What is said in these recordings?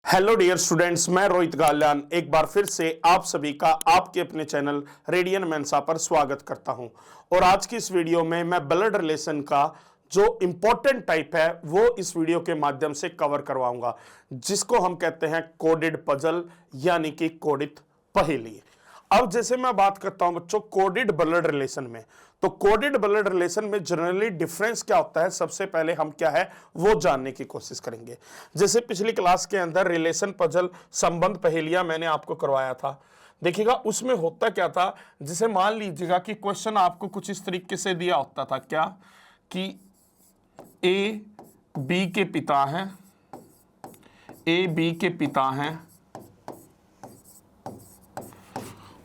Hello dear students, मैं रोहित गाल्यान एक बार फिर से आप सभी का आपके अपने चैनल रेडियन मेंसा पर स्वागत करता हूं। और आज की इस वीडियो में मैं ब्लड रिलेशन का जो इंपॉर्टेंट टाइप है वो इस वीडियो के माध्यम से कवर करवाऊंगा, जिसको हम कहते हैं कोडेड पजल यानी कि कोडित पहेली। अब जैसे मैं बात करता हूं बच्चों कोडेड ब्लड रिलेशन में, तो कोडेड ब्लड रिलेशन में जनरली डिफरेंस क्या होता है, सबसे पहले हम क्या है वो जानने की कोशिश करेंगे। जैसे पिछली क्लास के अंदर रिलेशन पजल संबंध पहेलियां मैंने आपको करवाया था, देखिएगा उसमें होता क्या था। जैसे मान लीजिएगा कि क्वेश्चन आपको कुछ इस तरीके से दिया होता था, क्या कि ए बी के पिता हैं, ए बी के पिता हैं,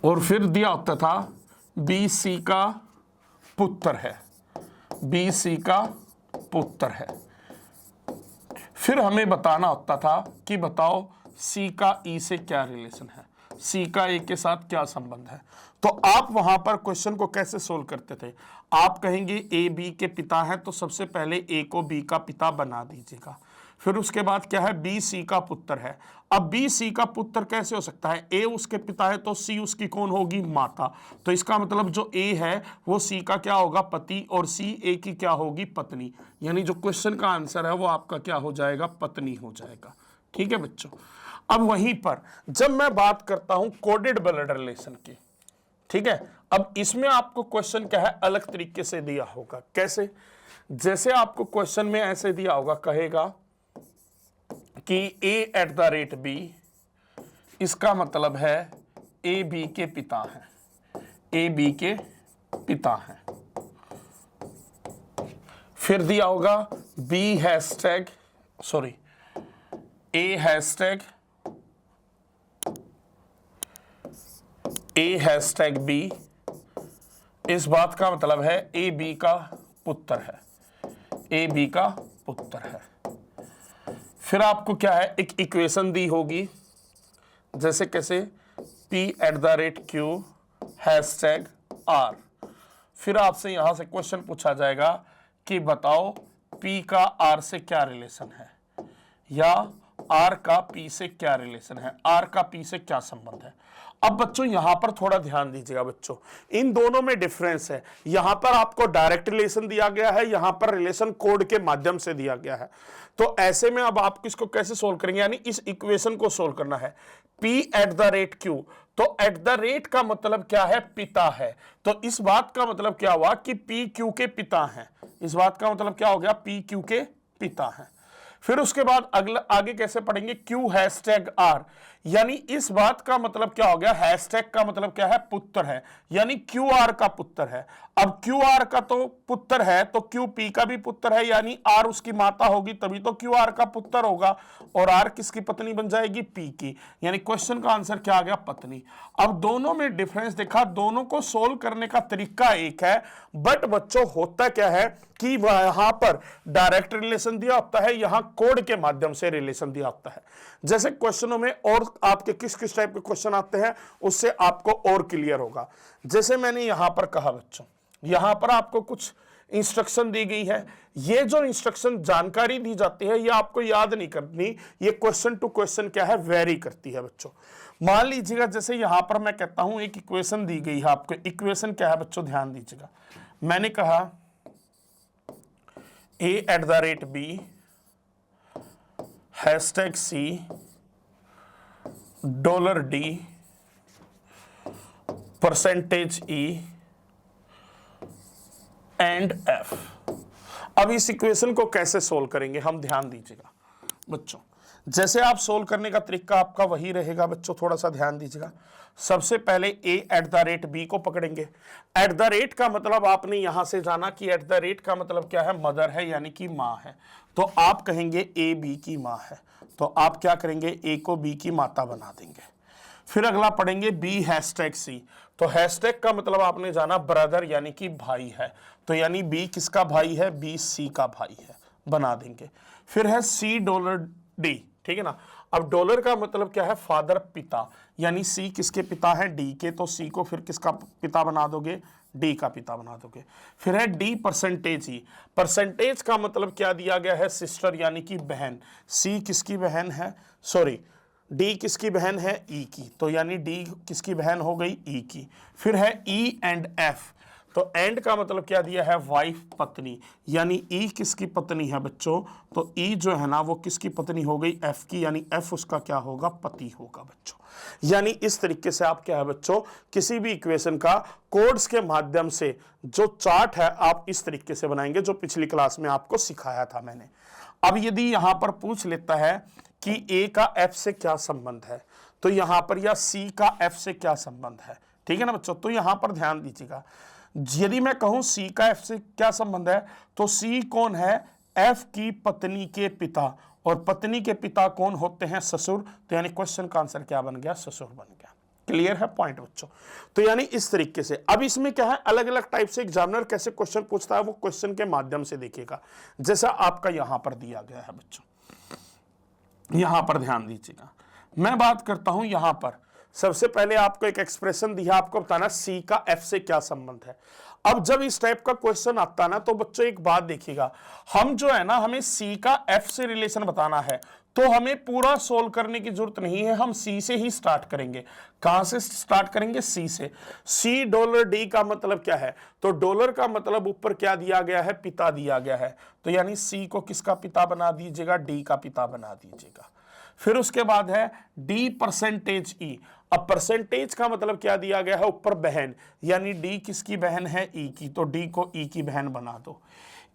और फिर दिया होता था बी सी का पुत्र है, बी सी का पुत्र है। फिर हमें बताना होता था कि बताओ सी का ई से क्या रिलेशन है, सी का ए के साथ क्या संबंध है। तो आप वहां पर क्वेश्चन को कैसे सोल्व करते थे, आप कहेंगे ए बी के पिता हैं, तो सबसे पहले ए को बी का पिता बना दीजिएगा। फिर उसके बाद क्या है, बी सी का पुत्र है। अब बी सी का पुत्र कैसे हो सकता है, ए उसके पिता है तो सी उसकी कौन होगी, माता। तो इसका मतलब जो ए है वो सी का क्या होगा, पति, और सी ए की क्या होगी, पत्नी। यानी जो क्वेश्चन का आंसर है वो आपका क्या हो जाएगा, पत्नी हो जाएगा। ठीक है बच्चों। अब वहीं पर जब मैं बात करता हूं कोडेड ब्लड रिलेशन की, ठीक है, अब इसमें आपको क्वेश्चन क्या है अलग तरीके से दिया होगा। कैसे, जैसे आपको क्वेश्चन में ऐसे दिया होगा, कहेगा कि ए एट द रेट बी, इसका मतलब है ए बी के पिता हैं, ए बी के पिता हैं। फिर दिया होगा बी हैशटैग सॉरी ए हैशटैग बी, इस बात का मतलब है ए बी का पुत्र है, ए बी का पुत्र है। फिर आपको क्या है, एक इक्वेशन दी होगी, जैसे कैसे P eight the rate Q hashtag R। फिर आपसे यहां से क्वेश्चन पूछा जाएगा कि बताओ P का R से क्या रिलेशन है, या R का P से क्या रिलेशन है, R का P से क्या संबंध है। अब बच्चों यहां पर थोड़ा ध्यान दीजिएगा बच्चों, इन दोनों में डिफरेंस है। यहां पर आपको डायरेक्ट रिलेशन दिया गया है, यहां पर रिलेशन कोड के माध्यम से दिया गया है। तो ऐसे में अब आप इसको कैसे सोल्व करेंगे, यानी इस इक्वेशन को सोल्व करना है। P eight the rate Q, तो एट द रेट का मतलब क्या है, पिता है। तो इस बात का मतलब क्या हुआ कि P Q के पिता हैं, इस बात का मतलब क्या हो गया, P Q के पिता हैं। फिर उसके बाद अगला आगे कैसे पढ़ेंगे, Q हैशटैग R, यानी इस बात का मतलब क्या हो गया, हैशटैग का मतलब क्या है, पुत्र है, यानी QR का पुत्र है। अब QR का तो पुत्र है तो QP का भी पुत्र है, यानी R उसकी माता होगी, तभी तो QR का पुत्र होगा, और R किसकी पत्नी बन जाएगी, P की। यानी क्वेश्चन का आंसर क्या आ गया, पत्नी। अब दोनों में डिफरेंस देखा, दोनों को सोल्व करने का तरीका एक है, बट बच्चों होता क्या है कि यहां पर डायरेक्ट रिलेशन दिया होता है, यहां कोड के माध्यम से रिलेशन दिया होता है। जैसे क्वेश्चनों में और आपके किस किस टाइप के क्वेश्चन आते हैं उससे आपको और क्लियर होगा। जैसे मैंने यहां पर कहा बच्चों, यहां पर आपको कुछ इंस्ट्रक्शन दी गई है, ये जो इंस्ट्रक्शन जानकारी दी जाती है ये आपको याद नहीं करनी, ये क्वेश्चन टू क्वेश्चन क्या है, वेरी करती है बच्चों। मान लीजिएगा जैसे यहां पर मैं कहता हूं एक इक्वेशन दी गई है आपको, इक्वेशन क्या है बच्चों, ध्यान दीजिएगा। मैंने कहा A at the rate B hashtag C $D percentage E and F। अब इस इक्वेशन को कैसे सोल्व करेंगे हम, ध्यान दीजिएगा बच्चों। जैसे आप सोल्व करने का तरीका आपका वही रहेगा बच्चों, थोड़ा सा ध्यान दीजिएगा। सबसे पहले ए एट द रेट बी को पकड़ेंगे। एट द रेट का मतलब आपने यहां से जाना कि एट द रेट का मतलब क्या है, मदर है, यानी कि मां है। तो आप कहेंगे ए बी की मां है, तो आप क्या करेंगे, ए को बी की माता बना देंगे। फिर अगला पढ़ेंगे बी हैशटैग सी, तो हैशटैग का मतलब आपने जाना ब्रदर यानी कि भाई है, तो यानी बी किसका भाई है, बी सी का भाई है, बना देंगे। फिर है $C, ठीक है ना। अब डॉलर का मतलब क्या है, फादर पिता, यानी सी किसके पिता है, डी के, तो सी को फिर किसका पिता बना दोगे, डी का पिता बना दोगे। फिर है डी परसेंटेज ई, परसेंटेज का मतलब क्या दिया गया है, सिस्टर यानी कि बहन। सी किसकी बहन है, सॉरी डी किसकी बहन है, ई की, तो यानी डी किसकी बहन हो गई, ई की। फिर है ई एंड एफ, तो एंड का मतलब क्या दिया है, वाइफ पत्नी, यानी ई किसकी पत्नी है बच्चों, तो ई जो है ना वो किसकी पत्नी हो गई, एफ की, यानी एफ उसका क्या होगा, पति होगा बच्चों। यानी इस तरीके से आप क्या है बच्चों, किसी भी इक्वेशन का कोड्स के माध्यम से जो चार्ट है आप इस तरीके से बनाएंगे, जो पिछली क्लास में आपको सिखाया था मैंने। अब यदि यहां पर पूछ लेता है कि ए का एफ से क्या संबंध है, तो यहां पर या सी का एफ से क्या संबंध है, ठीक है ना बच्चों। तो यहां पर ध्यान दीजिएगा, यदि मैं कहूं सी का एफ से क्या संबंध है, तो सी कौन है, एफ की पत्नी के पिता, और पत्नी के पिता कौन होते हैं, ससुर, तो यानी क्वेश्चन का आंसर क्या बन गया, ससुर बन गया। क्लियर है पॉइंट बच्चों। तो यानी इस तरीके से अब इसमें क्या है, अलग अलग टाइप से एग्जामिनर कैसे क्वेश्चन पूछता है वो क्वेश्चन के माध्यम से देखिएगा, जैसा आपका यहां पर दिया गया है बच्चों। यहां पर ध्यान दीजिएगा, मैं बात करता हूं यहां पर, सबसे पहले आपको एक एक्सप्रेशन दिया, आपको बताना सी का एफ से क्या संबंध है। अब जब इस टाइप का क्वेश्चन आता है ना, तो बच्चों एक बात देखिएगा, हम जो है ना, हमें सी का एफ से रिलेशन बताना है, तो हमें पूरा सोल्व करने की जरूरत नहीं है, हम सी से ही स्टार्ट करेंगे। कहां से स्टार्ट करेंगे, सी से। सी डॉलर डी का मतलब क्या है, तो डॉलर का मतलब ऊपर क्या दिया गया है, पिता दिया गया है, तो यानी सी को किसका पिता बना दीजिएगा, डी का पिता बना दीजिएगा। फिर उसके बाद है डी परसेंटेज ई, अब परसेंटेज का मतलब क्या दिया गया है, ऊपर बहन, यानी डी किसकी बहन है, ई की, तो डी को ई की बहन बना दो।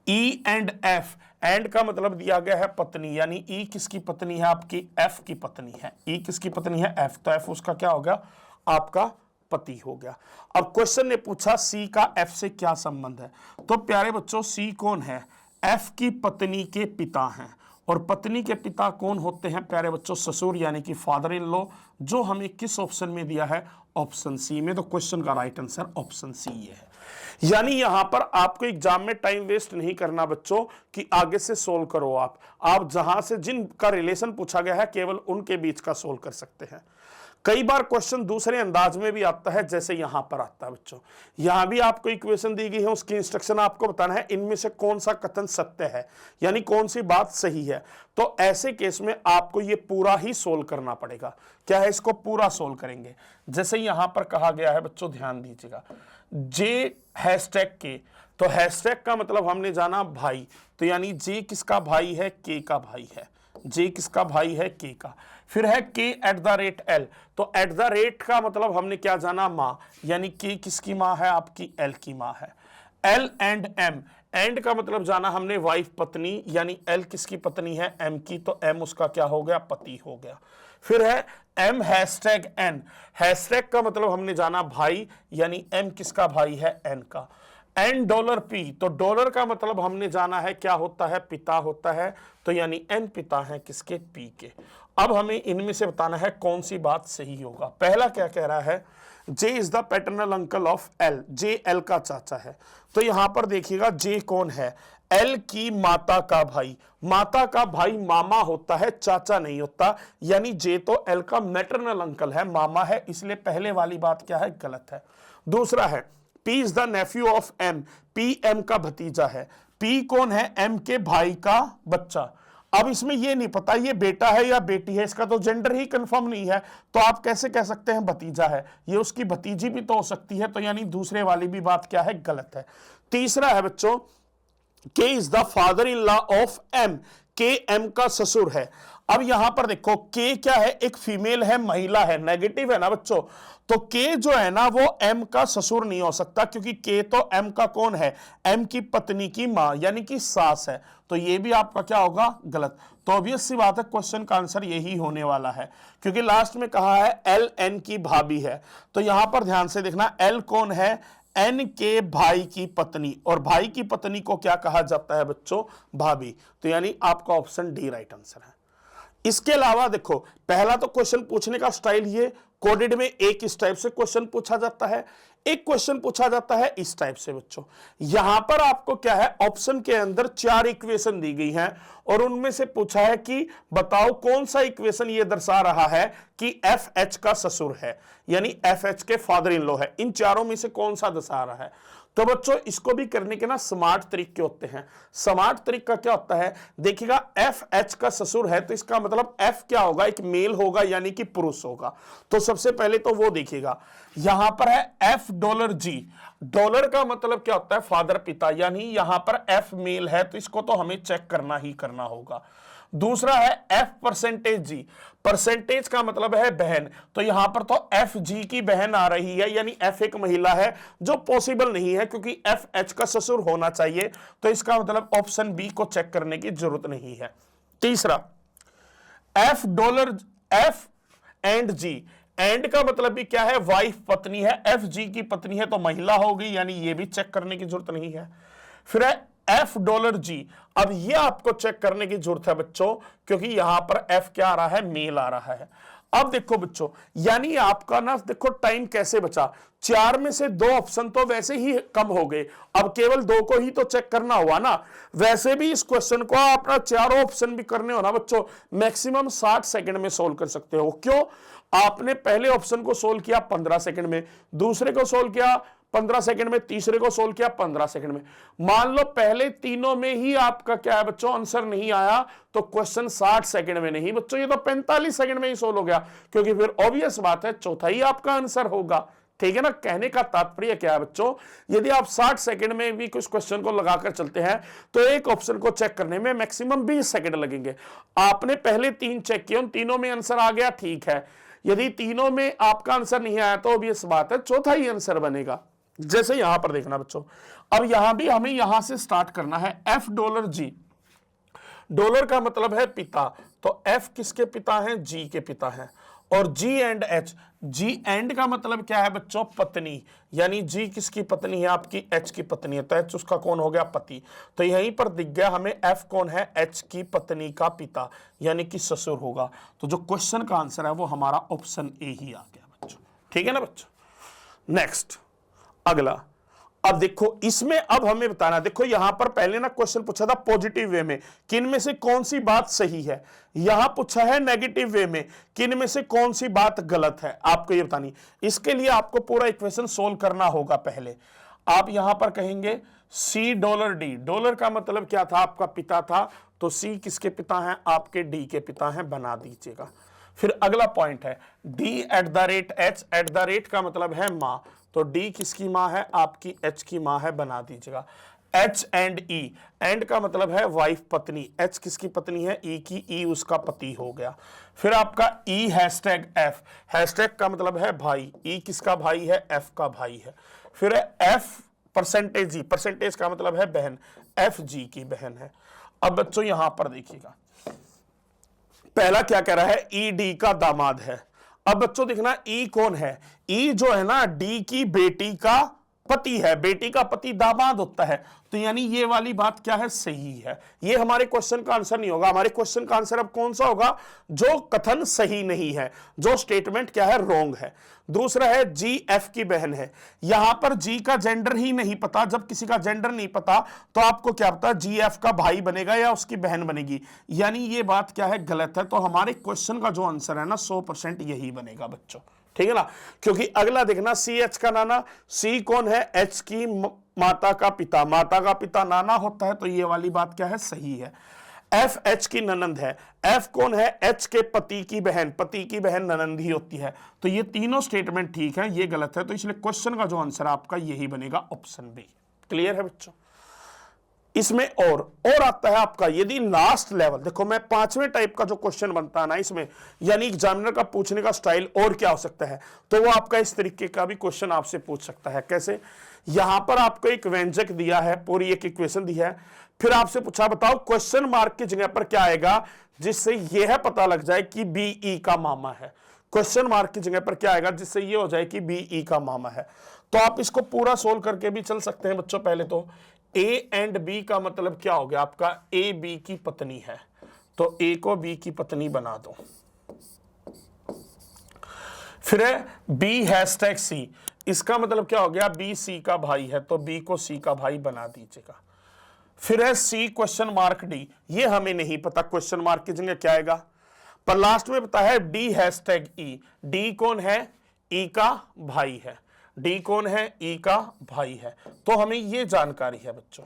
ई एंड एफ, एंड का मतलब दिया गया है पत्नी, यानी ई किसकी पत्नी है, आपकी एफ की पत्नी है, ई किसकी पत्नी है, एफ, तो एफ उसका क्या हो गया, आपका पति हो गया। अब क्वेश्चन ने पूछा सी का एफ से क्या संबंध है, तो प्यारे बच्चों सी कौन है, एफ की पत्नी के पिता हैं, और पत्नी के पिता कौन होते हैं प्यारे बच्चों, ससुर, यानी कि फादर इन लॉ, जो हमें किस ऑप्शन में दिया है, ऑप्शन सी में। तो क्वेश्चन का राइट आंसर ऑप्शन सी ये है। यानी यहां पर आपको एग्जाम में टाइम वेस्ट नहीं करना बच्चों कि आगे से सोल्व करो, आप जहां से जिनका रिलेशन पूछा गया है केवल उनके बीच का सोल्व कर सकते हैं। कई बार क्वेश्चन दूसरे अंदाज में भी आता है, जैसे यहां पर आता है बच्चों, यहां भी आपको इक्वेशन दी गई है, उसकी इंस्ट्रक्शन आपको बताना है इनमें से कौन सा कथन सत्य है, यानी कौन सी बात सही है। तो ऐसे केस में आपको ये पूरा ही सोल्व करना पड़ेगा। क्या है, इसको पूरा सोल्व करेंगे। जैसे यहां पर कहा गया है बच्चों, ध्यान दीजिएगा, जे हैशटैग के, तो हैशटैग का मतलब हमने जाना भाई, तो यानी जे किसका भाई है, के का भाई है, जे किसका भाई है, के का। फिर है के एट द रेट एल, तो एट द रेट का मतलब हमने क्या जाना, माँ, यानी के किसकी माँ है, आपकी एल की माँ है। एल एंड एम, एंड का मतलब जाना हमने वाइफ पत्नी, यानी एल किसकी पत्नी है, एम की, तो एम उसका क्या हो गया, पति हो गया। फिर है एम हैशटैग एन, हैशटैग का मतलब हमने जाना भाई, यानी एम किसका भाई है, एन का। एन डॉलर पी, तो डॉलर का मतलब हमने जाना है क्या होता है, पिता होता है, तो यानी एन पिता है किसके, पी के। अब हमें इनमें से बताना है कौन सी बात सही होगा। पहला क्या कह रहा है, J is the paternal uncle of L, J L का चाचा है, तो यहां पर देखिएगा जे कौन है, एल की माता का भाई, माता का भाई मामा होता है, चाचा नहीं होता, यानी जे तो एल का मैटरनल अंकल है, मामा है, इसलिए पहले वाली बात क्या है, गलत है। दूसरा है P is the Neiphiu of M, P M का भतीजा है, P कौन है, M के भाई का बच्चा। अब इसमें ये नहीं पता ये बेटा है या बेटी है, इसका तो जेंडर ही कंफर्म नहीं है, तो आप कैसे कह सकते हैं भतीजा है, ये उसकी भतीजी भी तो हो सकती है, तो यानी दूसरे वाली भी बात क्या है, गलत है। तीसरा है बच्चों, K is the father in law of M, K M का ससुर है। अब यहां पर देखो K क्या है, एक फीमेल है, महिला है, नेगेटिव है ना बच्चों, तो K जो है ना वो M का ससुर नहीं हो सकता, क्योंकि K तो M का कौन है, M की पत्नी की मां, यानी कि सास है, तो ये भी आपका क्या होगा, गलत। तो ऑब्वियस सी बात है, क्वेश्चन का आंसर यही होने वाला है, क्योंकि लास्ट में कहा है L N की भाभी है, तो यहां पर ध्यान से देखना, L कौन है, एन के भाई की पत्नी, और भाई की पत्नी को क्या कहा जाता है बच्चों, भाभी, तो यानी आपका ऑप्शन डी राइट आंसर है। इसके अलावा देखो, पहला तो क्वेश्चन पूछने का स्टाइल ये, कोडेड में एक इस टाइप से क्वेश्चन पूछा जाता है, एक क्वेश्चन पूछा जाता है इस टाइप से बच्चोों। यहां पर आपको क्या है, ऑप्शन के अंदर 4 इक्वेशन दी गई हैं और उनमें से पूछा है कि बताओ कौन सा इक्वेशन ये दर्शा रहा है कि एफ एच का ससुर है, यानी एफ एच के फादर इन लॉ है। इन चारों में से कौन सा दर्शा रहा है। तो बच्चों इसको भी करने के ना स्मार्ट तरीके होते हैं। स्मार्ट तरीका क्या होता है, देखिएगा एफ एच का ससुर है तो इसका मतलब एफ क्या होगा, एक मेल होगा यानी कि पुरुष होगा। तो सबसे पहले तो वो देखिएगा, यहां पर है एफ डॉलर जी, डॉलर का मतलब क्या होता है फादर पिता, यानी यहां पर एफ मेल है तो इसको तो हमें चेक करना ही करना होगा। दूसरा है एफ परसेंटेज जी, परसेंटेज का मतलब है बहन, तो यहां पर तो एफ जी की बहन आ रही है, यानी एफ एक महिला है जो पॉसिबल नहीं है क्योंकि एफ एच का ससुर होना चाहिए, तो इसका मतलब ऑप्शन बी को चेक करने की जरूरत नहीं है। तीसरा F dollar F and G, and का मतलब भी क्या है, वाइफ पत्नी है, एफ जी की पत्नी है तो महिला होगी, यानी ये भी चेक करने की जरूरत नहीं है। फिर है एफ डॉलर जी, अब ये आपको चेक करने की जरूरत है बच्चों क्योंकि यहां पर एफ क्या आ रहा है, मेल आ रहा है। अब देखो बच्चों, यानी आपका ना देखो टाइम कैसे बचा, 4 में से 2 ऑप्शन तो वैसे ही कम हो गए, अब केवल 2 को ही तो चेक करना हुआ ना। वैसे भी इस क्वेश्चन को अपना चारों ऑप्शन भी करने हो ना बच्चों, मैक्सिमम 60 सेकंड में सोल्व कर सकते हो। क्यों, आपने पहले ऑप्शन को सोल्व किया 15 सेकंड में, दूसरे को सोल्व किया 15 सेकंड में, तीसरे को सोल्व किया 15 सेकंड में। मान लो पहले तीनों में ही आपका क्या है बच्चों, आंसर नहीं आया तो क्वेश्चन 60 सेकंड में नहीं बच्चों, ये तो 45 सेकंड में ही सोल्व हो गया, क्योंकि फिर ऑब्वियस बात है चौथा ही आपका आंसर होगा। ठीक है ना, कहने का तात्पर्य क्या है बच्चों, यदि आप 60 सेकंड में भी कुछ क्वेश्चन को लगाकर चलते हैं तो एक ऑप्शन को चेक करने में मैक्सिमम 20 सेकंड लगेंगे। आपने पहले 3 चेक किए, उन तीनों में आंसर आ गया, ठीक है। यदि तीनों में आपका आंसर नहीं आया तो ऑब्वियस बात है चौथा ही आंसर बनेगा। जैसे यहां पर देखना बच्चों, अब यहां भी हमें यहां से स्टार्ट करना है, एफ डॉलर जी, डॉलर का मतलब है पिता, तो एफ किसके पिता हैं, जी के पिता हैं। और जी एंड एच, जी एंड का मतलब क्या है बच्चों, पत्नी, यानी जी किसकी पत्नी है, आपकी एच की पत्नी है, तो एच उसका कौन हो गया, पति। तो यहीं पर दिख गया हमें एफ कौन है, एच की पत्नी का पिता, यानी कि ससुर होगा। तो जो क्वेश्चन का आंसर है वो हमारा ऑप्शन ए ही आ गया बच्चों। ठीक है ना बच्चों। नेक्स्ट अगला, अब देखो इसमें अब हमें बताना, देखो यहां पर पहले ना क्वेश्चन पूछा था पॉजिटिव वे में, किन में से कौन सी बात सही है। यहां पूछा है नेगेटिव वे में, किन में से कौन सी बात गलत है, आपको ये बतानी। इसके लिए आपको पूरा इक्वेशन सोल्व करना होगा। पहले आप यहां पर कहेंगे सी डॉलर डी, डॉलर का मतलब क्या था, आपका पिता था, तो सी किसके पिता हैं, आपके डी के पिता हैं, बना दीजिएगा। फिर अगला पॉइंट है D eight the rate H, at the rate का मतलब है मां, तो डी किसकी मां है, आपकी एच की मां है, बना दीजिएगा। एच एंड ई, एंड का मतलब है वाइफ पत्नी, एच किसकी पत्नी है, ई की, ई उसका पति हो गया। फिर आपका ई हैशटैग एफ, हैशटैग का मतलब है भाई, ई किसका भाई है, एफ का भाई है। फिर एफ परसेंटेज जी, परसेंटेज का मतलब है बहन, एफ जी की बहन है। अब बच्चों यहां पर देखिएगा, पहला क्या कह रहा है, ई डी का दामाद है। अब बच्चों देखना ई कौन है, ई जो है ना डी की बेटी का पति है, बेटी का पति दामाद होता है, तो यानी ये वाली बात क्या है, सही है। ये हमारे क्वेश्चन का आंसर नहीं होगा, हमारे क्वेश्चन का आंसर अब कौन सा होगा, जो कथन सही नहीं है, जो स्टेटमेंट क्या है, रॉन्ग है। दूसरा है जी एफ की बहन है, यहां पर जी का जेंडर ही नहीं पता, जब किसी का जेंडर नहीं पता तो आपको क्या पता जी एफ का भाई बनेगा या उसकी बहन बनेगी, यानी ये बात क्या है, गलत है। तो हमारे क्वेश्चन का जो आंसर है ना 100% यही बनेगा बच्चों। ठीक है ना, क्योंकि अगला देखना सी एच का नाना, सी कौन है, एच की माता का पिता, माता का पिता नाना होता है, तो ये वाली बात क्या है, सही है। एफ एच की ननंद है, एफ कौन है, एच के पति की बहन, पति की बहन ननंद ही होती है, तो ये तीनों स्टेटमेंट ठीक है, ये गलत है, तो इसलिए क्वेश्चन का जो आंसर आपका यही बनेगा, ऑप्शन बी। क्लियर है बच्चों। इसमें और आता है आपका, यदि लास्ट लेवल, देखो मैं 5वें टाइप का जो क्वेश्चन बनता है ना इसमें, यानी एग्जामिनर का पूछने का स्टाइल और क्या हो सकता है, तो वो आपका इस तरीके का भी क्वेश्चन आपसे पूछ सकता है। कैसे, यहां पर आपको एक व्यंजक दिया है, पूरी एक इक्वेशन दी है, फिर आपसे पूछा बताओ क्वेश्चन मार्क की जगह पर क्या आएगा जिससे यह पता लग जाए कि बी ई का मामा है। क्वेश्चन मार्क की जगह पर क्या आएगा जिससे ये हो जाए कि बी ई का मामा है। तो आप इसको पूरा सोल्व करके भी चल सकते हैं बच्चों। पहले तो ए एंड बी का मतलब क्या हो गया आपका, ए बी की पत्नी है, तो ए को बी की पत्नी बना दो। फिर है बी हैशटैग सी, इसका मतलब क्या हो गया, बी सी का भाई है तो बी को सी का भाई बना दीजिएगा। फिर है सी क्वेश्चन मार्क डी, ये हमें नहीं पता क्वेश्चन मार्क की जगह क्या आएगा, पर लास्ट में पता है डी हैशटैग ई, डी कौन है, ई का भाई है, डी कौन है, ई का भाई है, तो हमें ये जानकारी है बच्चों।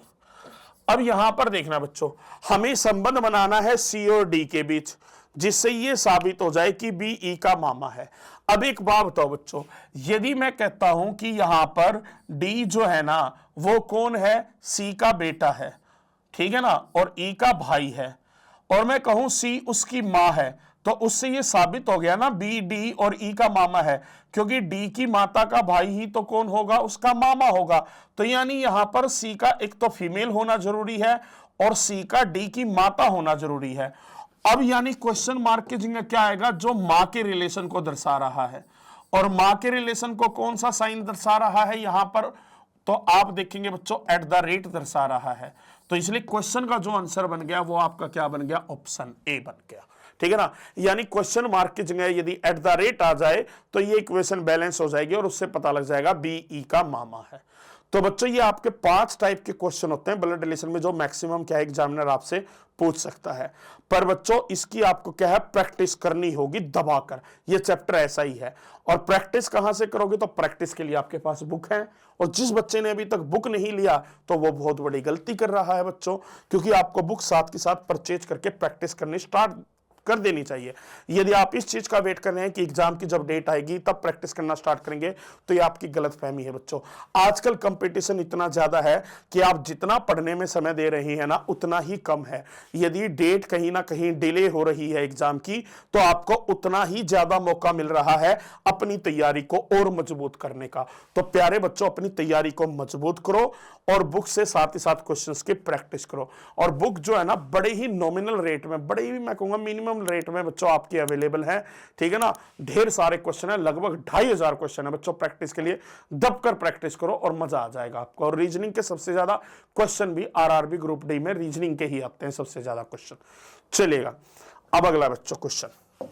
अब यहां पर देखना बच्चों, हमें संबंध बनाना है सी और डी के बीच, जिससे ये साबित हो जाए कि बी ई का मामा है। अब एक बात बताओ बच्चों, यदि मैं कहता हूं कि यहां पर डी जो है ना वो कौन है, सी का बेटा है, ठीक है ना, और ई का भाई है, और मैं कहूं सी उसकी मां है, तो उससे ये साबित हो गया ना बी डी और ई का मामा है, क्योंकि डी की माता का भाई ही तो कौन होगा, उसका मामा होगा। तो यानी यहां पर सी का एक तो फीमेल होना जरूरी है और सी का डी की माता होना जरूरी है। अब यानी क्वेश्चन मार्क की जगह क्या आएगा, जो मां के रिलेशन को दर्शा रहा है, और मां के रिलेशन को कौन सा साइन दर्शा रहा है यहां पर, तो आप देखेंगे बच्चों एट द रेट दर्शा रहा है, तो इसलिए क्वेश्चन का जो आंसर बन गया वो आपका क्या बन गया, ऑप्शन ए बन गया, ठीक है ना। यानी क्वेश्चन मार्क की जगह यदि एट द रेट आ जाए तो ये इक्वेशन बैलेंस हो जाएगी और उससे पता लग जाएगा बी ई का मामा है। तो बच्चों ये आपके 5 टाइप के क्वेश्चन होते हैं ब्लड रिलेशन में, जो मैक्सिमम क्या है एग्जामिनर आपसे पूछ सकता है, पर बच्चों इसकी आपको क्या है, प्रैक्टिस करनी होगी दबाकर, ये चैप्टर ऐसा ही है। और प्रैक्टिस कहां से करोगे, तो प्रैक्टिस के लिए आपके पास बुक है, और जिस बच्चे ने अभी तक बुक नहीं लिया तो वो बहुत बड़ी गलती कर रहा है बच्चों, क्योंकि आपको बुक साथ के साथ परचेज करके प्रैक्टिस करनी स्टार्ट कर देनी चाहिए। यदि आप इस चीज का वेट कर रहे हैं कि एग्जाम की जब डेट आएगी तब प्रैक्टिस करना स्टार्ट करेंगे, तो ये आपकी गलतफहमी है बच्चों। आजकल कंपटीशन इतना ज्यादा है कि आप जितना पढ़ने में समय दे रहे हैं ना उतना ही कम है। यदि डेट कहीं ना कहीं डिले हो रही है एग्जाम की, तो आपको उतना ही ज्यादा मौका मिल रहा है अपनी तैयारी को और मजबूत करने का। तो प्यारे बच्चों अपनी तैयारी को मजबूत करो और बुक से साथ ही साथ क्वेश्चंस की प्रैक्टिस करो। और बुक जो है ना बड़े ही नॉमिनल रेट में, बड़े ही मैं कहूंगा मिनिमम रेट में बच्चों आपकी अवेलेबल है, ठीक है ना। ढेर सारे क्वेश्चन है, लगभग 2500 क्वेश्चन है बच्चों। प्रैक्टिस के लिए दबकर प्रैक्टिस करो और मजा आ जाएगा आपको। और रीजनिंग के सबसे ज्यादा क्वेश्चन भी आरआरबी ग्रुप डी में रीजनिंग के ही आते हैं सबसे ज्यादा क्वेश्चन। चलेगा अब अगला बच्चों क्वेश्चन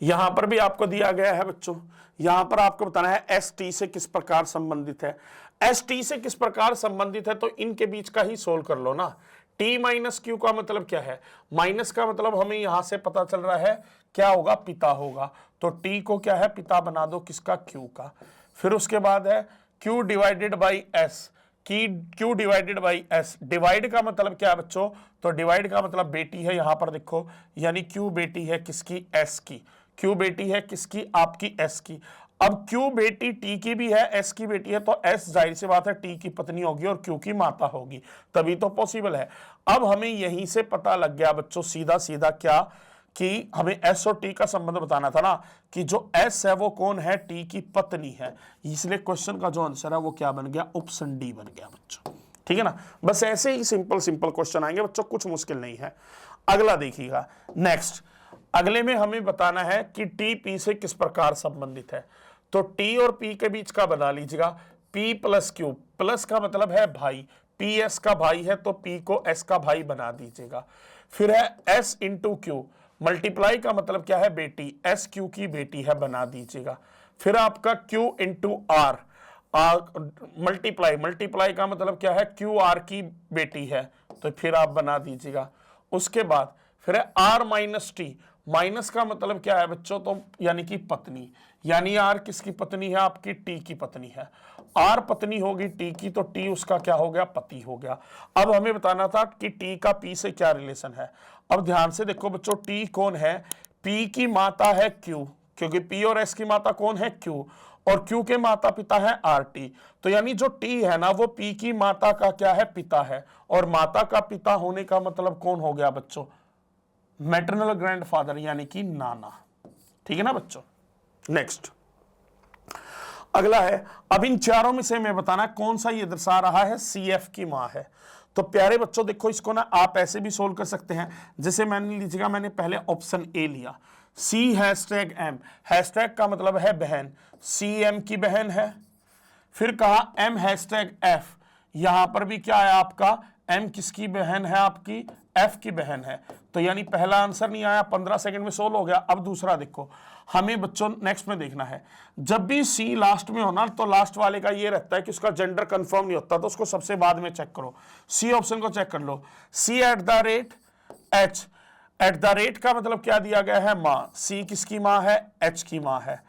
यहां पर भी आपको दिया गया है बच्चों। यहां पर आपको बताना है एस टी से किस प्रकार संबंधित है। एस टी से किस प्रकार संबंधित है, तो इनके बीच का ही सोल्व कर लो ना। टी माइनस क्यू का मतलब क्या है, माइनस का मतलब हमें यहां से पता चल रहा है क्या होगा, पिता होगा, तो टी को क्या है, पिता बना दो किसका, क्यू का। फिर उसके बाद है क्यू डिवाइडेड बाई एस, की Q divided by S. Divide का मतलब क्या है बच्चों, तो डिवाइड का मतलब बेटी है, यहां पर देखो, यानी क्यू बेटी है किसकी, एस की। क्यू बेटी है किसकी, आपकी एस की। अब क्यू बेटी टी की भी है, एस की बेटी है, तो एस जाहिर सी बात है टी की पत्नी होगी और क्यू की माता होगी, तभी तो पॉसिबल है। अब हमें यहीं से पता लग गया बच्चों सीधा सीधा क्या, कि हमें एस और टी का संबंध बताना था ना, कि जो एस है वो कौन है, टी की पत्नी है। इसलिए क्वेश्चन का जो आंसर है वो क्या बन गया, ऑप्शन डी बन गया बच्चों, ठीक है ना। बस ऐसे ही सिंपल सिंपल क्वेश्चन आएंगे बच्चों, कुछ मुश्किल नहीं है। अगला देखिएगा नेक्स्ट, अगले में हमें बताना है कि टी पी से किस प्रकार संबंधित है। तो टी और पी के बीच का बना लीजिएगा, पी प्लस क्यू, प्लस का मतलब है भाई, पी एस का भाई है तो पी को एस का भाई बना दीजिएगा। फिर है एस इंटू क्यू, मल्टीप्लाई का मतलब क्या है, बेटी, एस क्यू की बेटी है, बना दीजिएगा। फिर आपका Q into R, multiply, multiply का मतलब क्या है, क्यू आर की बेटी है, तो फिर आप बना दीजिएगा। उसके बाद फिर है आर माइनस टी, माइनस का मतलब क्या है बच्चों, तो यानी कि पत्नी, यानी आर किसकी पत्नी है, आपकी टी की पत्नी है। आर पत्नी होगी टी की, तो टी उसका क्या हो गया, पति हो गया। अब हमें बताना था कि टी का पी से क्या रिलेशन है। अब ध्यान से देखो बच्चों, टी कौन है, पी की माता है क्यू, क्योंकि पी और एस की माता कौन है, क्यू, और क्यू के माता पिता है आर टी। तो यानी जो टी है ना वो पी की माता का क्या है, पिता है, और माता का पिता होने का मतलब कौन हो गया बच्चों, मैटरनल ग्रैंडफादर, यानी कि नाना, ठीक है ना बच्चों। नेक्स्ट अगला है, अब इन चारों में से मैं बताना कौन सा ये दर्शा रहा है, सी एफ की मां है। तो प्यारे बच्चों देखो, इसको ना आप ऐसे भी सोल्व कर सकते हैं, जैसे मैंने लीजिएगा, मैंने पहले ऑप्शन ए लिया, सी हैशटैग एम, हैशटैग का मतलब है बहन, सी एम की बहन है। फिर कहा एम हैशटैग एफ, यहां पर भी क्या है आपका, एम किसकी बहन है, आपकी एफ की बहन है। तो यानी पहला आंसर नहीं आया, 15 सेकंड में सोल्व हो गया। अब दूसरा देखो, हमें बच्चों नेक्स्ट में देखना है, जब भी सी लास्ट में होना तो लास्ट वाले का ये रहता है कि उसका जेंडर कंफर्म नहीं होता, तो उसको सबसे बाद में चेक करो। सी ऑप्शन को चेक कर लो, C at the rate H, at the rate का मतलब क्या दिया गया है, माँ। सी किसकी माँ है, एच की माँ है।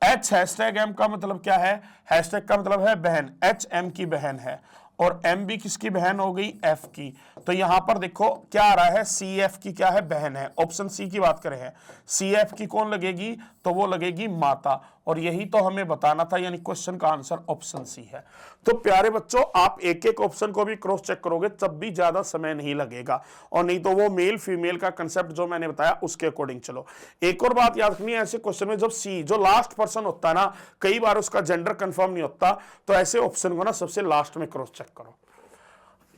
एच हैशटैग एम का मतलब क्या है, हैशटैग का मतलब है बहन, एच एम की बहन है, और एम भी किसकी बहन हो गई, एफ की। तो यहां पर देखो क्या आ रहा है, सी एफ की क्या है, बहन है। ऑप्शन सी की बात करें हैं, सी एफ की कौन लगेगी, तो वो लगेगी माता, और यही तो हमें बताना था, यानी क्वेश्चन का आंसर ऑप्शन सी है। तो प्यारे बच्चों, आप एक एक ऑप्शन को भी क्रॉस चेक करोगे तब भी ज्यादा समय नहीं लगेगा, और नहीं तो वो मेल फीमेल का कंसेप्ट जो मैंने बताया उसके अकॉर्डिंग चलो। एक और बात याद रखनी है, ऐसे क्वेश्चन में जब सी जो लास्ट पर्सन होता है ना, कई बार उसका जेंडर कंफर्म नहीं होता, तो ऐसे ऑप्शन को ना सबसे लास्ट में क्रॉस चेक करो।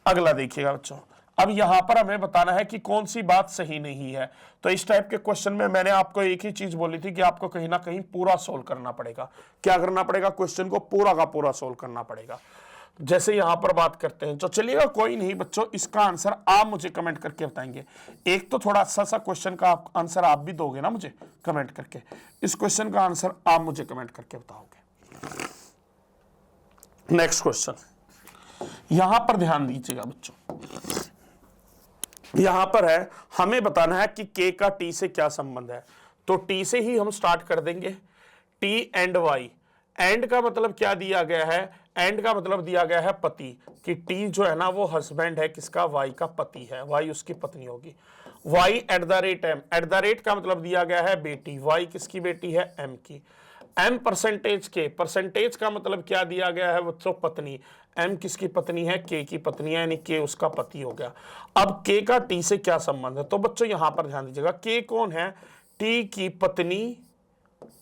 अगला देखिएगा बच्चों, अब यहां पर हमें बताना है कि कौन सी बात सही नहीं है। तो इस टाइप के क्वेश्चन में मैंने आपको एक ही चीज बोली थी कि आपको कहीं ना कहीं पूरा सोल्व करना पड़ेगा। क्या करना पड़ेगा, क्वेश्चन को पूरा का पूरा सोल्व करना पड़ेगा। जैसे यहां पर बात करते हैं, तो चलिएगा कोई नहीं बच्चों, इसका आंसर आप मुझे कमेंट करके बताएंगे। एक तो थोड़ा अच्छा सा क्वेश्चन का आंसर आप भी दोगे ना मुझे कमेंट करके, इस क्वेश्चन का आंसर आप मुझे कमेंट करके बताओगे। नेक्स्ट क्वेश्चन, यहां पर ध्यान दीजिएगा बच्चों, यहां पर है हमें बताना है कि के का टी से क्या संबंध है। तो टी से ही हम स्टार्ट कर देंगे, टी एंड वाई। एंड का मतलब क्या दिया गया है, एंड का मतलब दिया गया है पति, कि टी जो है ना वो हस्बैंड है किसका, वाई का पति है, वाई उसकी पत्नी होगी। Y at the rate M, at the rate का मतलब दिया गया है बेटी, वाई किसकी बेटी है, एम की। एम परसेंटेज के, परसेंटेज का मतलब क्या दिया गया है बच्चों, पत्नी। एम किसकी पत्नी है, के की पत्नी है, यानी के उसका पति हो गया। अब के का टी से क्या संबंध है, तो बच्चों यहां पर ध्यान दीजिएगा, के कौन है, टी की पत्नी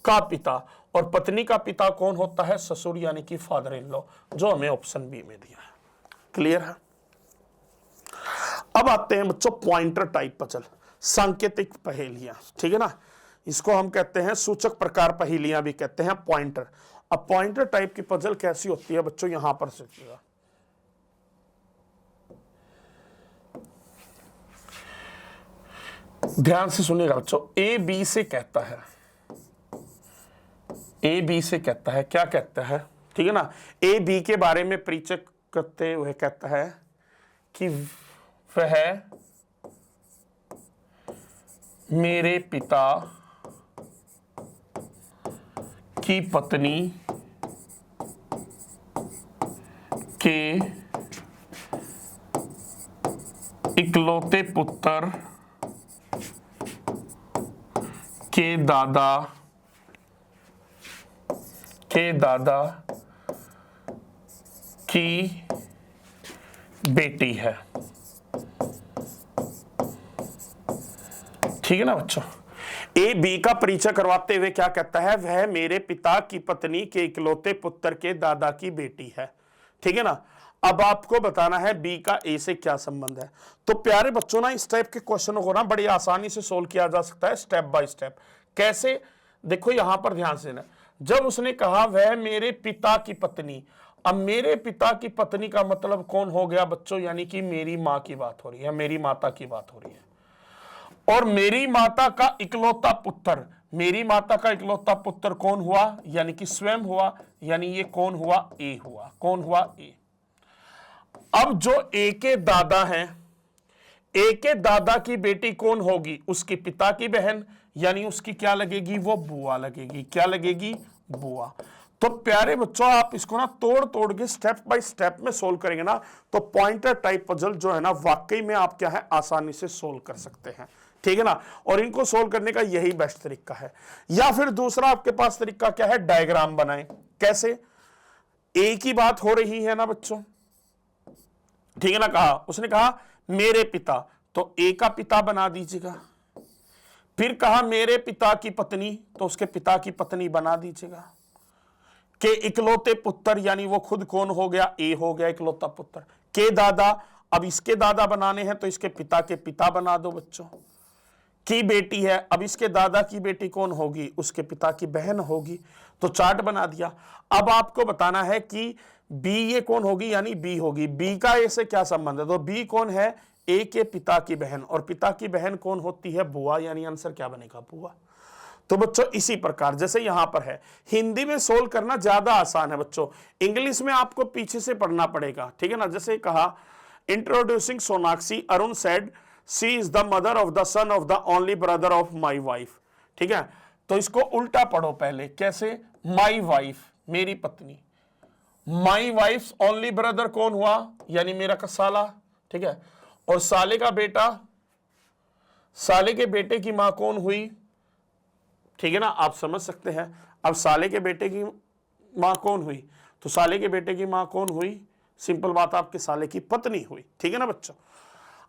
का पिता, और पत्नी का पिता कौन होता है, ससुर, यानी कि फादर इन लॉ, जो हमें ऑप्शन बी में दिया है। क्लियर है। अब आते हैं बच्चों पॉइंटर टाइप पजल, सांकेतिक पहेलियां, ठीक है ना, इसको हम कहते हैं सूचक प्रकार पहेलियां भी कहते हैं, पॉइंटर। अब पॉइंटर टाइप की पजल कैसी होती है बच्चों, यहां पर सीखिएगा। ध्यान से सुनिएगा बच्चों, ए बी से कहता है, ए बी से कहता है, क्या कहता है, ठीक है ना, ए बी के बारे में परिचय करते हुए कहता है कि वह मेरे पिता की पत्नी के इकलौते पुत्र के दादा की बेटी है। ठीक है ना बच्चों, ए बी का परिचय करवाते हुए क्या कहता है, वह मेरे पिता की पत्नी के इकलौते पुत्र के दादा की बेटी है। ठीक है ना। अब आपको बताना है बी का ए से क्या संबंध है। तो प्यारे बच्चों ना, इस टाइप के क्वेश्चनों को ना बड़ी आसानी से सोल्व किया जा सकता है स्टेप बाय स्टेप। कैसे, देखो यहां पर ध्यान से ना, जब उसने कहा वह मेरे पिता की पत्नी, अब मेरे पिता की पत्नी का मतलब कौन हो गया बच्चों, यानी कि मेरी मां की बात हो रही है, मेरी माता की बात हो रही है। और मेरी माता का इकलौता पुत्र, मेरी माता का इकलौता पुत्र कौन हुआ, यानी कि स्वयं हुआ, यानी ये कौन हुआ, ए हुआ। कौन हुआ, ए। अब जो ए के दादा हैं, ए के दादा की बेटी कौन होगी, उसके पिता की बहन, यानी उसकी क्या लगेगी, वो बुआ लगेगी। क्या लगेगी, बुआ। तो प्यारे बच्चों आप इसको ना तोड़ तोड़ के स्टेप बाय स्टेप में सोल्व करेंगे ना, तो पॉइंटर टाइप पजल जो है ना, वाकई में आप क्या है आसानी से सोल्व कर सकते हैं। ठीक है ना। और इनको सोल्व करने का यही बेस्ट तरीका है। या फिर दूसरा आपके पास तरीका क्या है, डायग्राम बनाएं। कैसे, ए की बात हो रही है ना बच्चों, ठीक है ना, कहा उसने कहा मेरे पिता, तो ए का पिता बना दीजिएगा। फिर कहा मेरे पिता की पत्नी, तो उसके पिता की पत्नी बना दीजिएगा। के इकलौते पुत्र, यानी वो खुद कौन हो गया, ए हो गया इकलौता पुत्र। के दादा, अब इसके दादा बनाने हैं तो इसके पिता के पिता बना दो बच्चों। की बेटी है, अब इसके दादा की बेटी कौन होगी, उसके पिता की बहन होगी। तो चार्ट बना दिया। अब आपको बताना है कि बी ये कौन होगी, यानी बी होगी। बी का ए से क्या संबंध है, तो बी कौन है, ए के पिता की बहन, और पिता की बहन कौन होती है? बुआ, यानी आंसर क्या बनेगा? बुआ। तो बच्चों इसी प्रकार जैसे यहां पर है, हिंदी में सोल्व करना ज्यादा आसान है बच्चों, इंग्लिश में आपको पीछे से पढ़ना पड़ेगा, ठीक है ना। जैसे कहा introducing Sonakshi, Arun said she is the mother of the son of the only brother of my wife, ठीक है। तो इसको उल्टा पढ़ो पहले, कैसे? माई वाइफ, मेरी पत्नी, माई वाइफ ओनली ब्रदर कौन हुआ? यानी मेरा का साला, ठीक है। और साले का बेटा, साले के बेटे की मां कौन हुई? ठीक है ना, आप समझ सकते हैं। अब साले के बेटे की मां कौन हुई? तो साले के बेटे की मां कौन हुई? सिंपल बात, आपके साले की पत्नी हुई, ठीक है ना बच्चों।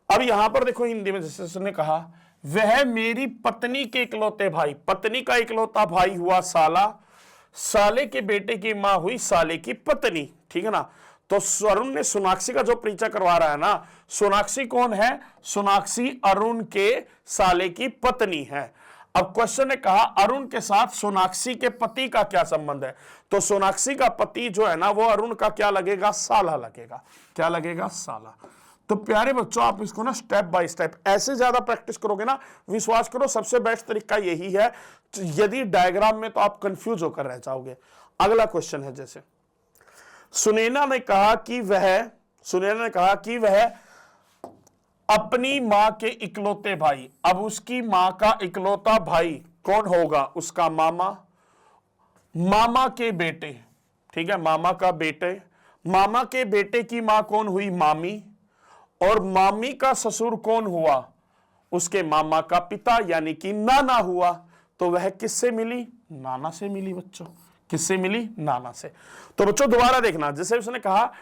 अब यहां पर देखो हिंदी में जैसे उसने कहा, वह मेरी पत्नी के इकलौते भाई, पत्नी का इकलौता भाई हुआ साला, साले के बेटे की मां हुई साले की पत्नी, ठीक है ना। तो अरुण ने सोनाक्षी का जो परिचय करवा रहा है ना, सोनाक्षी कौन है? सोनाक्षी अरुण के साले की पत्नी है। अब क्वेश्चन ने कहा अरुण के साथ सोनाक्षी के पति का क्या संबंध है? तो सोनाक्षी का पति जो है ना, वो अरुण का क्या लगेगा? साला लगेगा। क्या लगेगा? साला। तो प्यारे बच्चों, आप इसको ना स्टेप बाय स्टेप ऐसे ज्यादा प्रैक्टिस करोगे ना, विश्वास करो सबसे बेस्ट तरीका यही है। यदि डायग्राम में तो आप कंफ्यूज होकर रह जाओगे। अगला क्वेश्चन है, जैसे सुनैना ने कहा कि वह अपनी मां के इकलौते भाई, अब उसकी मां का इकलौता भाई कौन होगा? उसका मामा, मामा के बेटे, ठीक है, मामा का बेटे, मामा के बेटे की मां कौन हुई? मामी, और मामी का ससुर कौन हुआ? उसके मामा का पिता, यानी कि नाना हुआ। तो वह किससे मिली? नाना से मिली बच्चों। किससे मिली? नाना से। तो बच्चों दोबारा देखना, जैसे उसने कहा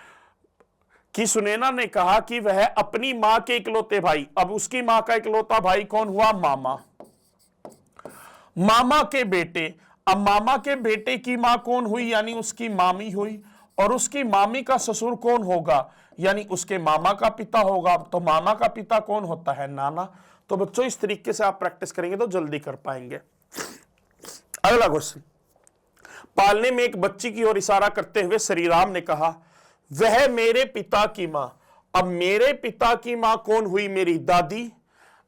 कि सुनैना ने कहा कि वह अपनी मां के इकलौते भाई, अब उसकी मां का इकलौता भाई कौन हुआ? मामा, मामा के बेटे, अब मामा के बेटे की मां कौन हुई? यानी उसकी मामी हुई, और उसकी मामी का ससुर कौन होगा? यानी उसके मामा का पिता होगा। तो मामा का पिता कौन होता है? नाना। तो बच्चों इस तरीके से आप प्रैक्टिस करेंगे तो जल्दी कर पाएंगे। अगला क्वेश्चन, पालने में एक बच्ची की ओर इशारा करते हुए श्री राम ने कहा, वह मेरे पिता की मां, अब मेरे पिता की मां कौन हुई? मेरी दादी,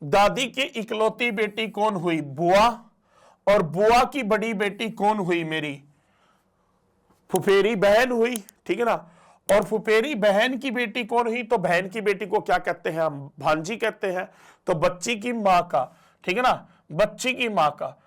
दादी की इकलौती बेटी कौन हुई? बुआ, और बुआ की बड़ी बेटी कौन हुई? मेरी फुफेरी बहन हुई, ठीक है ना। और फुफेरी बहन की बेटी कौन हुई? तो बहन की बेटी को क्या कहते हैं? हम भांजी कहते हैं। तो बच्ची की मां का, ठीक है ना, बच्ची की मां का,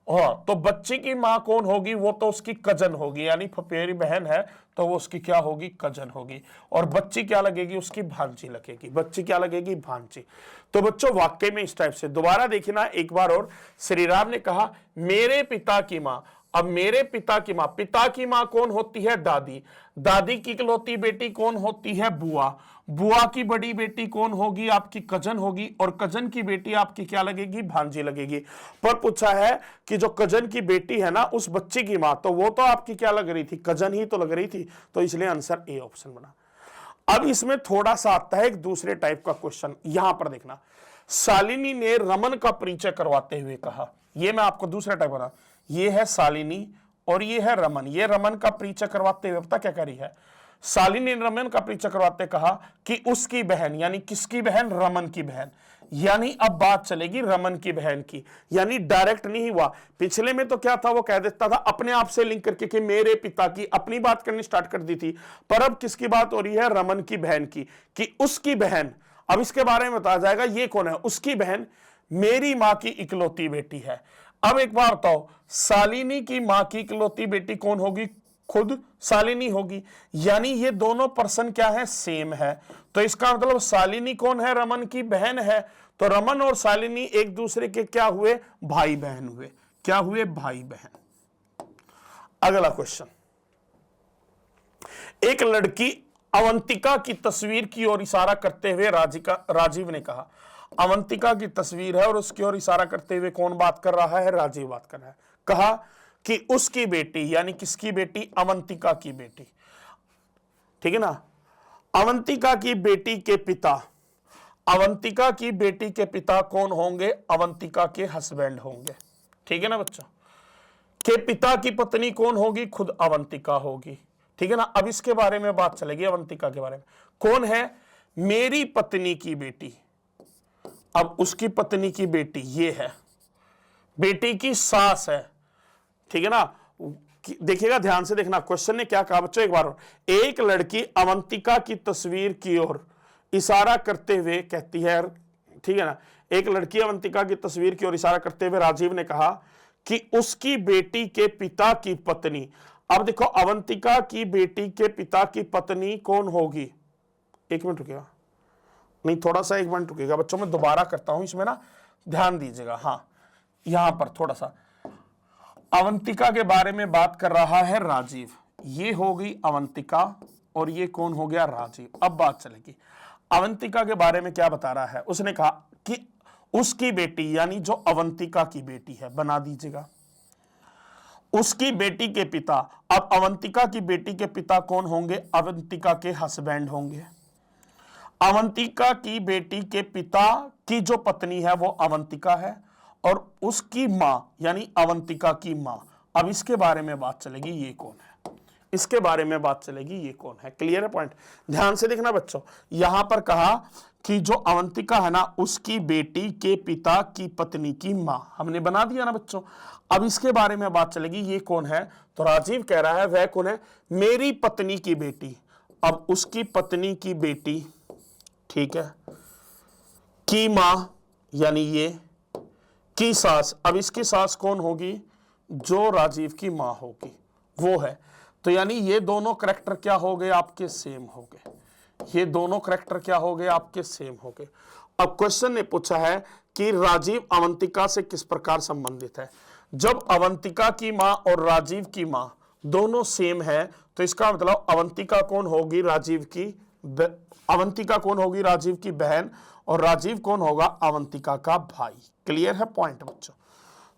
हाँ, तो बच्ची की मां कौन होगी? वो तो उसकी कजन होगी, यानी फुफेरी बहन है तो वो उसकी क्या होगी? कजन होगी। और बच्ची क्या लगेगी? उसकी भांजी लगेगी। बच्ची क्या लगेगी? भांजी। तो बच्चों वाक्य में इस टाइप से दोबारा देखिए ना एक बार और, श्री राम ने कहा मेरे पिता की मां, अब मेरे पिता की मां, पिता की मां कौन होती है? दादी, दादी की इकलौती बेटी कौन होती है? बुआ, बुआ की बड़ी बेटी कौन होगी? आपकी कजन होगी, और कजन की बेटी आपकी क्या लगेगी? भांजी लगेगी। पर पूछा है कि जो कजन की बेटी है ना, उस बच्चे की मां, तो वो तो आपकी क्या लग रही थी? कजन ही तो लग रही थी। तो इसलिए आंसर ए ऑप्शन बना। अब इसमें थोड़ा सा आता है एक दूसरे टाइप का क्वेश्चन, यहां पर देखना, शालिनी ने रमन का परिचय करवाते हुए कहा, यह मैं आपको दूसरा टाइप बना, ये है शालिनी और ये है रमन। ये रमन का परिचय करवाते हुए पता क्या करी है? शालिनी ने रमन का परिचय करवाते कहा कि उसकी बहन, यानी किसकी बहन? रमन की बहन। यानी अब बात चलेगी रमन की बहन की, यानी डायरेक्ट नहीं हुआ। पिछले में तो क्या था, वो कह देता था अपने आप से लिंक करके कि मेरे पिता की, अपनी बात करनी स्टार्ट कर दी थी। पर अब किसकी बात हो रही है? रमन की बहन की, कि उसकी बहन, अब इसके बारे में बताया जाएगा ये कौन है। उसकी बहन मेरी मां की इकलौती बेटी है। अब एक बार बताओ, शालिनी की मां की इकलौती बेटी कौन होगी? खुद शालिनी होगी। यानी ये दोनों पर्सन क्या है? सेम है। तो इसका मतलब शालिनी कौन है? रमन की बहन है। तो रमन और शालिनी एक दूसरे के क्या हुए? भाई बहन हुए। क्या हुए? भाई बहन। अगला क्वेश्चन, एक लड़की अवंतिका की तस्वीर की ओर इशारा करते हुए राजीव ने कहा, अवंतिका की तस्वीर है और उसकी ओर इशारा करते हुए कौन बात कर रहा है? राजीव बात कर रहा है। कहा कि उसकी बेटी, यानी किसकी बेटी? अवंतिका की बेटी, ठीक है ना। अवंतिका की बेटी के पिता, अवंतिका की बेटी के पिता कौन होंगे? अवंतिका के हस्बैंड होंगे, ठीक है ना बच्चों। के पिता की पत्नी कौन होगी? खुद अवंतिका होगी, ठीक है ना। अब इसके बारे में बात चलेगी, अवंतिका के बारे में। कौन है? मेरी पत्नी की बेटी, अब उसकी पत्नी की बेटी ये है, बेटी की सास है, ठीक है ना। देखिएगा, ध्यान से देखना, क्वेश्चन ने क्या कहा बच्चों, एक बार और। एक लड़की अवंतिका की तस्वीर की ओर इशारा करते हुए कहती है, ठीक है ना, एक लड़की अवंतिका की तस्वीर की ओर इशारा करते हुए राजीव ने कहा कि उसकी बेटी के पिता की पत्नी। अब देखो, अवंतिका की बेटी के पिता की पत्नी कौन होगी? एक मिनट रुकेगा, नहीं थोड़ा सा एक मिनट रुकेगा बच्चों, मैं दोबारा करता हूं इसमें ना, ध्यान दीजिएगा। हाँ, यहां पर थोड़ा सा, अवंतिका के बारे में बात कर रहा है राजीव, ये हो गई अवंतिका और ये कौन हो गया? राजीव। अब बात चलेगी, अवंतिका के बारे में क्या बता रहा है? उसने कहा कि उसकी बेटी, यानी जो अवंतिका की बेटी है, बना दीजिएगा, उसकी बेटी के पिता। अब अवंतिका की बेटी के पिता कौन होंगे? अवंतिका के हस्बैंड होंगे। अवंतिका की बेटी के पिता की जो पत्नी है वो अवंतिका है, और उसकी मां यानी अवंतिका की मां। अब इसके बारे में बात चलेगी, ये कौन है? इसके बारे में बात चलेगी, ये कौन है? क्लियर है पॉइंट? ध्यान से देखना बच्चों, यहां पर कहा कि जो अवंतिका है ना, उसकी बेटी के पिता की पत्नी की मां, हमने बना दिया ना बच्चों। अब इसके बारे में बात चलेगी, ये कौन है? तो राजीव कह रहा है वह कौन है? मेरी पत्नी की बेटी। अब उसकी पत्नी की बेटी, ठीक है, की मां यानी ये, की सास। अब इसकी सास कौन होगी? जो राजीव की मां होगी वो है। तो यानी ये दोनों करैक्टर क्या हो गए आपके? सेम हो गए। ये दोनों करैक्टर क्या हो गए आपके? सेम हो गए। अब क्वेश्चन ने पूछा है कि राजीव अवंतिका से किस प्रकार संबंधित है। जब अवंतिका की मां और राजीव की मां दोनों सेम है, तो इसका मतलब अवंतिका कौन होगी? राजीव की अवंतिका कौन होगी? राजीव की बहन, और राजीव कौन होगा? अवंतिका का भाई। क्लियर है पॉइंट बच्चों?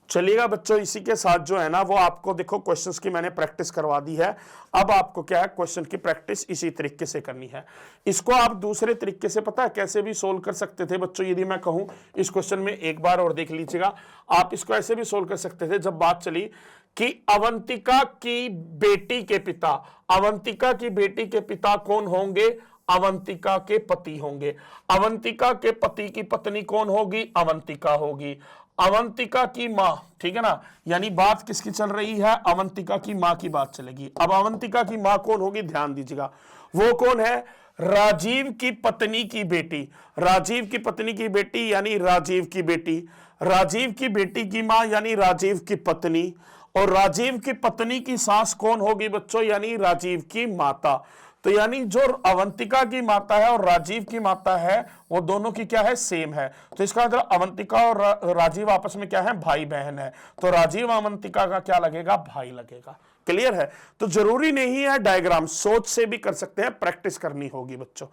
चलिएगा बच्चों, इसी के साथ जो है ना वो आपको देखो क्वेश्चंस की मैंने प्रैक्टिस करवा दी है। अब आपको क्या है, क्वेश्चन की प्रैक्टिस इसी तरीके से करनी है। इसको आप दूसरे तरीके से पता है कैसे भी सोल्व कर सकते थे बच्चों, यदि मैं कहूं इस क्वेश्चन में एक बार और देख लीजिएगा। आप इसको ऐसे भी सोल्व कर सकते थे, जब बात चली कि अवंतिका की बेटी के पिता, अवंतिका की बेटी के पिता कौन होंगे? अवंतिका के पति होंगे। अवंतिका के पति की पत्नी कौन होगी? अवंतिका होगी। अवंतिका की मां, ठीक है ना, यानी बात किसकी चल रही है? अवंतिका की मां की बात चलेगी। अब अवंतिका की मां कौन होगी? ध्यान दीजिएगा, वो कौन है? राजीव की पत्नी की बेटी। राजीव की पत्नी की बेटी यानी राजीव की बेटी। राजीव की बेटी की मां यानी राजीव की पत्नी, और राजीव की पत्नी की सास कौन होगी बच्चों? यानी राजीव की माता। तो यानी जो अवंतिका की माता है और राजीव की माता है, वो दोनों की क्या है? सेम है। तो इसका मतलब अवंतिका और राजीव आपस में क्या है? भाई बहन है। तो राजीव अवंतिका का क्या लगेगा? भाई लगेगा। क्लियर है? तो जरूरी नहीं है डायग्राम, सोच से भी कर सकते हैं, प्रैक्टिस करनी होगी बच्चों,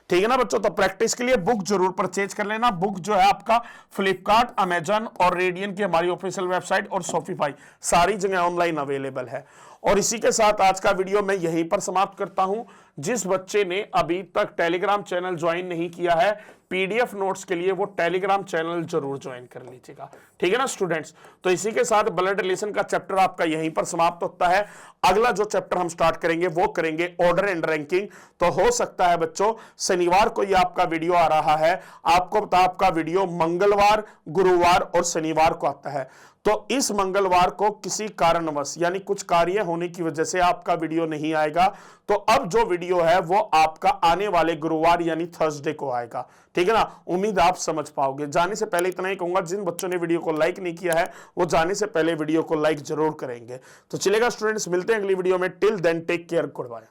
ठीक है ना बच्चों। तो प्रैक्टिस के लिए बुक जरूर परचेज कर लेना। बुक जो है आपका फ्लिपकार्ट, अमेजन और रेडियन की हमारी ऑफिशियल वेबसाइट और शॉपिफाई सारी जगह ऑनलाइन अवेलेबल है। और इसी के साथ आज का वीडियो मैं यहीं पर समाप्त करता हूं। जिस बच्चे ने अभी तक टेलीग्राम चैनल ज्वाइन नहीं किया है, पीडीएफ नोट्स के लिए वो टेलीग्राम चैनल जरूर ज्वाइन कर लीजिएगा, ठीक है ना स्टूडेंट्स। तो इसी के साथ ब्लड रिलेशन का चैप्टर आपका यहीं पर समाप्त होता है। अगला जो चैप्टर हम स्टार्ट करेंगे वो करेंगे ऑर्डर एंड रैंकिंग। तो हो सकता है बच्चों शनिवार को ये आपका वीडियो आ रहा है, आपको पता आपका वीडियो मंगलवार, गुरुवार और शनिवार को आता है। तो इस मंगलवार को किसी कारणवश यानी कुछ कार्य होने की वजह से आपका वीडियो नहीं आएगा। तो अब जो वीडियो है वो आपका आने वाले गुरुवार यानी थर्सडे को आएगा, ठीक है ना। उम्मीद आप समझ पाओगे। जाने से पहले इतना ही कहूंगा, जिन बच्चों ने वीडियो को लाइक नहीं किया है वो जाने से पहले वीडियो को लाइक जरूर करेंगे। तो चलेगा स्टूडेंट्स, मिलते हैं अगली वीडियो में। Till then take care, good bye.